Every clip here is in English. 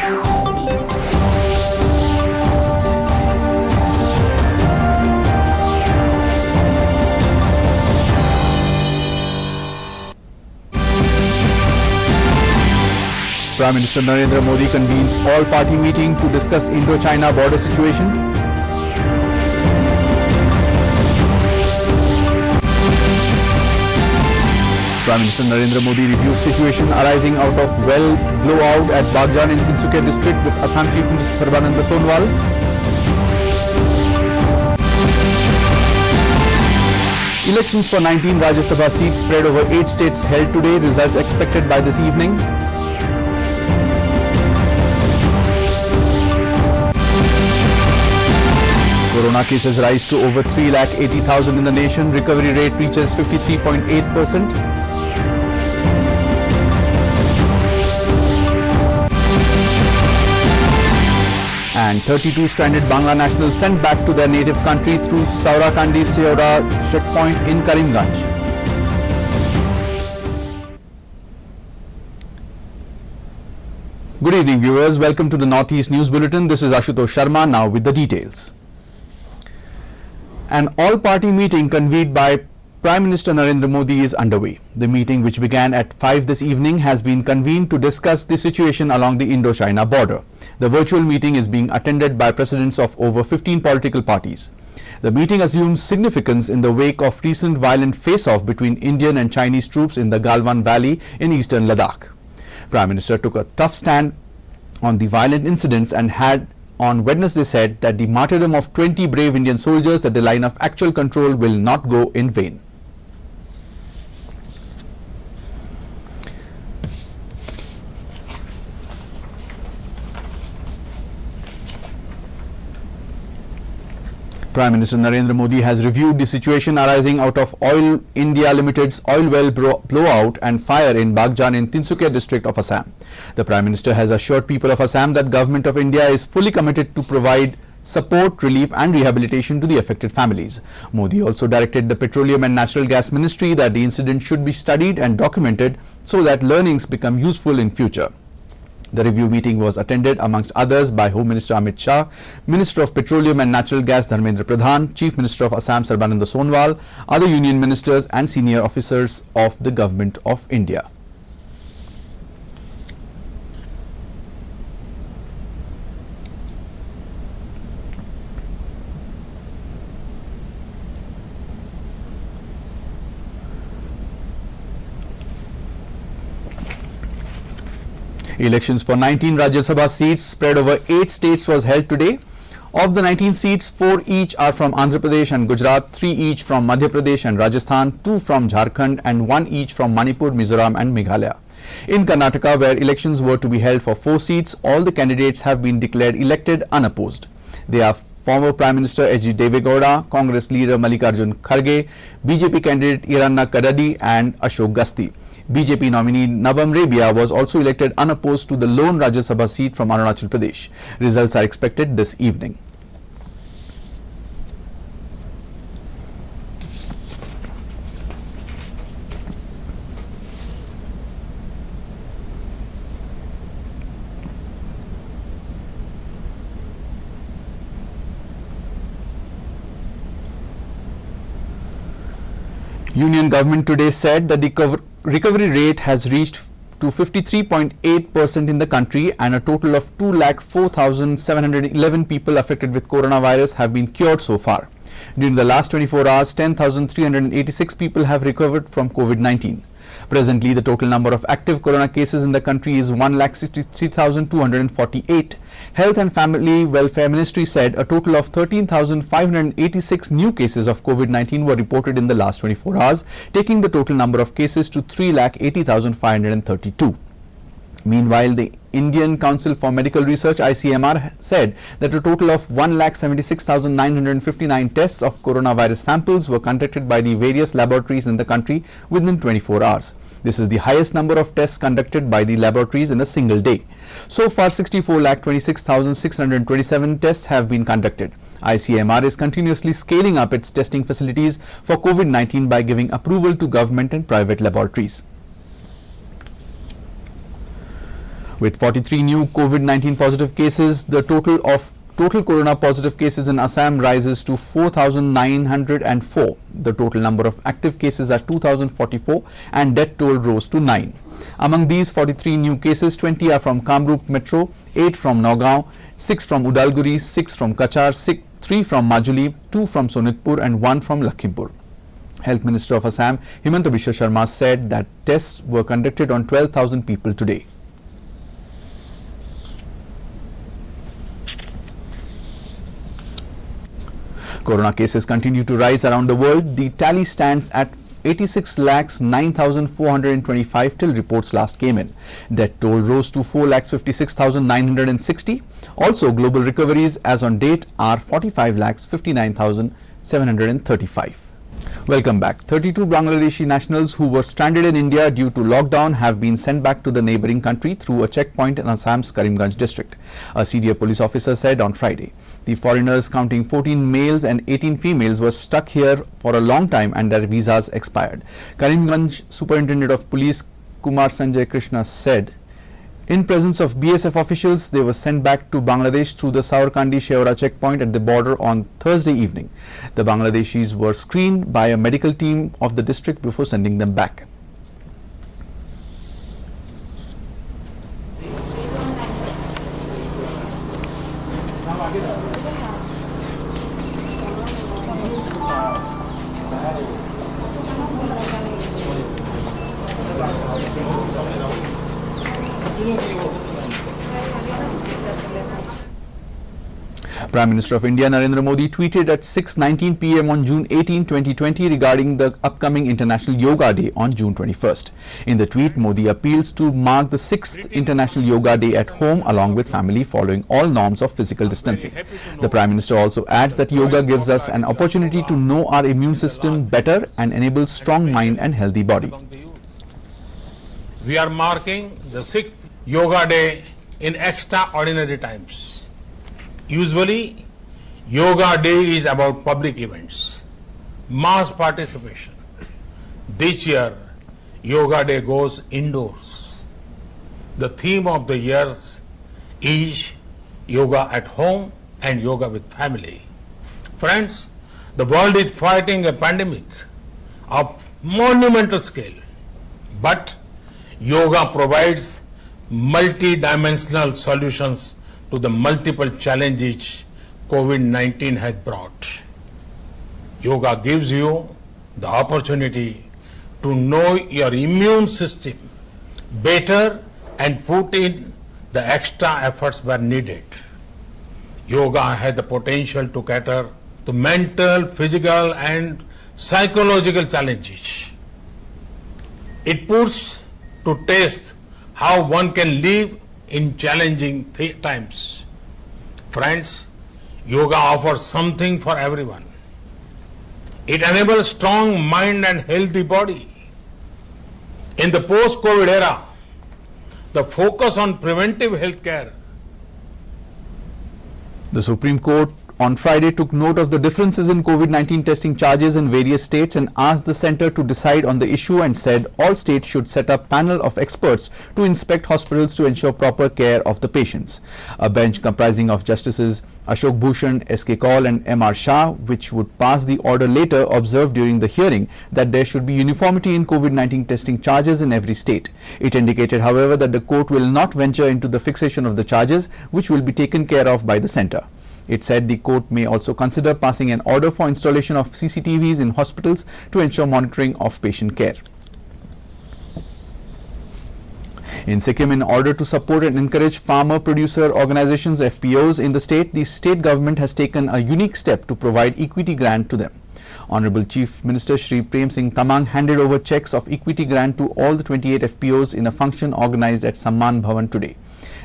Prime Minister Narendra Modi convenes all-party meeting to discuss Indo-China border situation. Prime Minister Narendra Modi reviews situation arising out of well blowout at Bagjan in Tinsukia district with Assam Chief Minister Sarbananda Sonowal. Elections for 19 Rajya Sabha seats spread over 8 states held today. Results expected by this evening. Corona cases rise to over 3,80,000 in the nation. Recovery rate reaches 53.8%. And 32 stranded Bangla nationals sent back to their native country through Saurakandi Seora checkpoint in Karimganj. Good evening, viewers. Welcome to the Northeast News Bulletin. This is Ashutosh Sharma. Now with the details. An all-party meeting convened by Prime Minister Narendra Modi is underway. The meeting, which began at 5 this evening, has been convened to discuss the situation along the Indo-China border. The virtual meeting is being attended by presidents of over 15 political parties. The meeting assumes significance in the wake of recent violent face-off between Indian and Chinese troops in the Galwan Valley in eastern Ladakh. Prime Minister took a tough stand on the violent incidents and had on Wednesday said that the martyrdom of 20 brave Indian soldiers at the line of actual control will not go in vain. Prime Minister Narendra Modi has reviewed the situation arising out of Oil India Limited's oil well blowout and fire in Bagjan in Tinsukia district of Assam. The Prime Minister has assured people of Assam that Government of India is fully committed to provide support, relief and rehabilitation to the affected families. Modi also directed the Petroleum and Natural Gas Ministry that the incident should be studied and documented so that learnings become useful in future. The review meeting was attended amongst others by Home Minister Amit Shah, Minister of Petroleum and Natural Gas Dharmendra Pradhan, Chief Minister of Assam Sarbananda Sonowal, other union ministers and senior officers of the Government of India. Elections for 19 Rajya Sabha seats spread over 8 states was held today. Of the 19 seats, 4 each are from Andhra Pradesh and Gujarat, 3 each from Madhya Pradesh and Rajasthan, 2 from Jharkhand and 1 each from Manipur, Mizoram and Meghalaya. In Karnataka, where elections were to be held for 4 seats, all the candidates have been declared elected unopposed. They are former Prime Minister H.D. Devegowda, Congress leader Mallikarjun Kharge, BJP candidate Iranna Kadadi and Ashok Gasti. BJP nominee Nabam Rebia was also elected unopposed to the lone Rajya Sabha seat from Arunachal Pradesh. Results are expected this evening. Union government today said that the recovery rate has reached to 53.8% in the country and a total of 204,711 people affected with coronavirus have been cured so far. During the last 24 hours, 10,386 people have recovered from COVID-19. Presently, the total number of active corona cases in the country is 1,63,248. Health and Family Welfare Ministry said a total of 13,586 new cases of COVID-19 were reported in the last 24 hours, taking the total number of cases to 3,80,532. Meanwhile, the Indian Council for Medical Research ICMR said that a total of 1,76,959 tests of coronavirus samples were conducted by the various laboratories in the country within 24 hours. This is the highest number of tests conducted by the laboratories in a single day. So far, 64,26,627 tests have been conducted. ICMR is continuously scaling up its testing facilities for COVID-19 by giving approval to government and private laboratories. With 43 new COVID-19 positive cases, the total corona positive cases in Assam rises to 4,904. The total number of active cases are 2,044 and death toll rose to 9. Among these 43 new cases, 20 are from Kamrup Metro, 8 from Nagaon, 6 from Udalguri, 6 from Kachar, 3 from Majuli, 2 from Sonitpur and 1 from Lakhimpur. Health Minister of Assam, Himanta Biswa Sharma, said that tests were conducted on 12,000 people today. Corona cases continue to rise around the world. The tally stands at 86,09,425 till reports last came in. Death toll rose to 4,56,960. Also, global recoveries as on date are 45,59,735. Welcome back. 32 Bangladeshi nationals who were stranded in India due to lockdown have been sent back to the neighbouring country through a checkpoint in Assam's Karimganj district, a senior police officer said on Friday. The foreigners, counting 14 males and 18 females, were stuck here for a long time and their visas expired. Karimganj Superintendent of Police Kumar Sanjay Krishna said, in presence of BSF officials, they were sent back to Bangladesh through the Saurkandi Sheora checkpoint at the border on Thursday evening. The Bangladeshis were screened by a medical team of the district before sending them back. Prime Minister of India Narendra Modi tweeted at 6:19 p.m. on June 18, 2020 regarding the upcoming International Yoga Day on June 21st. In the tweet, Modi appeals to mark the 6th International Yoga Day at home along with family, following all norms of physical distancing. The Prime Minister also adds that yoga gives us an opportunity to know our immune system better and enables strong mind and healthy body. We are marking the 6th Yoga Day in extraordinary times. Usually, Yoga Day is about public events, mass participation. This year, Yoga Day goes indoors. The theme of the year is Yoga at home and Yoga with family. Friends, the world is fighting a pandemic of monumental scale, but Yoga provides multi-dimensional solutions to the multiple challenges COVID-19 has brought. Yoga gives you the opportunity to know your immune system better and put in the extra efforts where needed. Yoga has the potential to cater to mental, physical and psychological challenges. It puts to test how one can live in challenging times. Friends, yoga offers something for everyone. It enables strong mind and healthy body. In the post-COVID era, the focus on preventive health care. The Supreme Court on Friday took note of the differences in COVID-19 testing charges in various states and asked the centre to decide on the issue and said all states should set up a panel of experts to inspect hospitals to ensure proper care of the patients. A bench comprising of Justices Ashok Bhushan, S.K. Kaul and M.R. Shah, which would pass the order later, observed during the hearing that there should be uniformity in COVID-19 testing charges in every state. It indicated, however, that the court will not venture into the fixation of the charges, which will be taken care of by the centre. It said the court may also consider passing an order for installation of CCTVs in hospitals to ensure monitoring of patient care. In Sikkim, in order to support and encourage farmer-producer organizations, FPOs, in the state government has taken a unique step to provide equity grant to them. Honorable Chief Minister Shri Prem Singh Tamang handed over checks of equity grant to all the 28 FPOs in a function organized at Samman Bhavan today.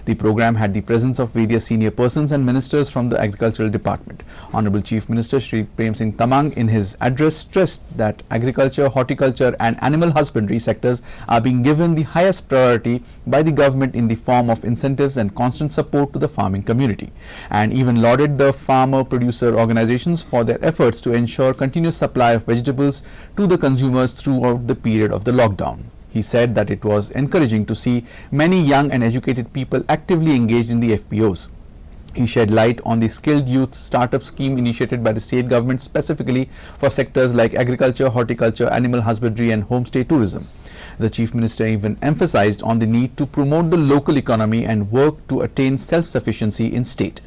The program had the presence of various senior persons and ministers from the Agricultural Department. Honorable Chief Minister Shri Prem Singh Tamang in his address stressed that agriculture, horticulture and animal husbandry sectors are being given the highest priority by the government in the form of incentives and constant support to the farming community, and even lauded the farmer-producer organizations for their efforts to ensure continuous supply of vegetables to the consumers throughout the period of the lockdown. He said that it was encouraging to see many young and educated people actively engaged in the FPOs. He shed light on the Skilled Youth Startup Scheme initiated by the state government specifically for sectors like agriculture, horticulture, animal husbandry and homestay tourism. The Chief Minister even emphasized on the need to promote the local economy and work to attain self-sufficiency in state.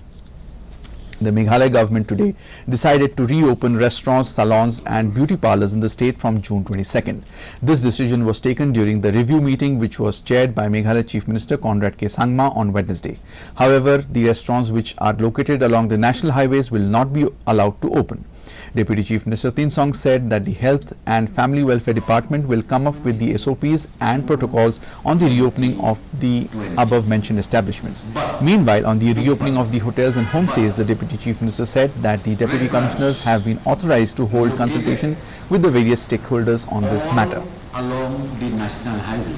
The Meghalaya government today decided to reopen restaurants, salons and beauty parlors in the state from June 22nd. This decision was taken during the review meeting which was chaired by Meghalaya Chief Minister Conrad K. Sangma on Wednesday. However, the restaurants which are located along the national highways will not be allowed to open. Deputy Chief Minister Tinsong said that the Health and Family Welfare Department will come up with the SOPs and protocols on the reopening of the above mentioned establishments. Meanwhile, on the reopening of the hotels and homestays, the Deputy Chief Minister said that the Deputy Commissioners have been authorized to hold consultation with the various stakeholders on this matter. Along the national highway.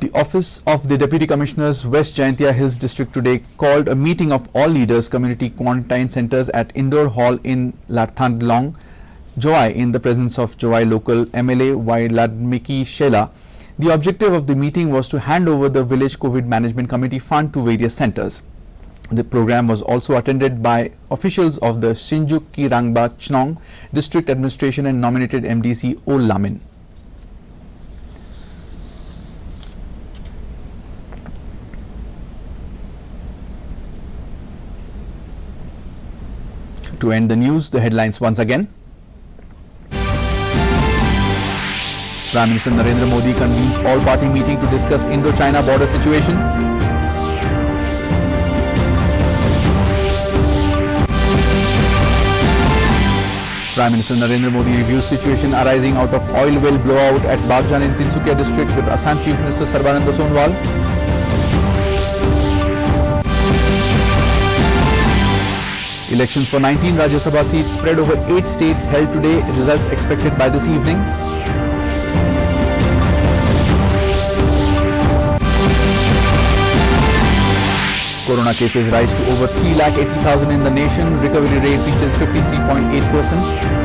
The Office of the Deputy Commissioners, West Jaintia Hills District today called a meeting of all leaders community quarantine centers at Indoor Hall in Lathandlong, Joy in the presence of Joy local MLA Vladimir Shela. The objective of the meeting was to hand over the Village COVID Management Committee fund to various centers. The program was also attended by officials of the Shinjuki Rangba Chnong District Administration and nominated MDC O Lamin. To end the news, the headlines once again. Prime Minister Narendra Modi convenes all-party meeting to discuss Indo-China border situation. Prime Minister Narendra Modi reviews situation arising out of oil well blowout at Bagjan in Tinsukia district with Assam Chief Minister Sarbananda Sonowal. Elections for 19 Rajya Sabha seats spread over 8 states held today. Results expected by this evening. Corona cases rise to over 3,80,000 in the nation. Recovery rate reaches 53.8%.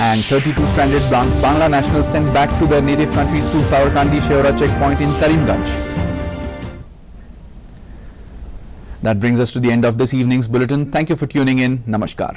And 32 stranded Bangla nationals sent back to their native country through Sawarkandi Sheora checkpoint in Karimganj. That brings us to the end of this evening's bulletin. Thank you for tuning in. Namaskar.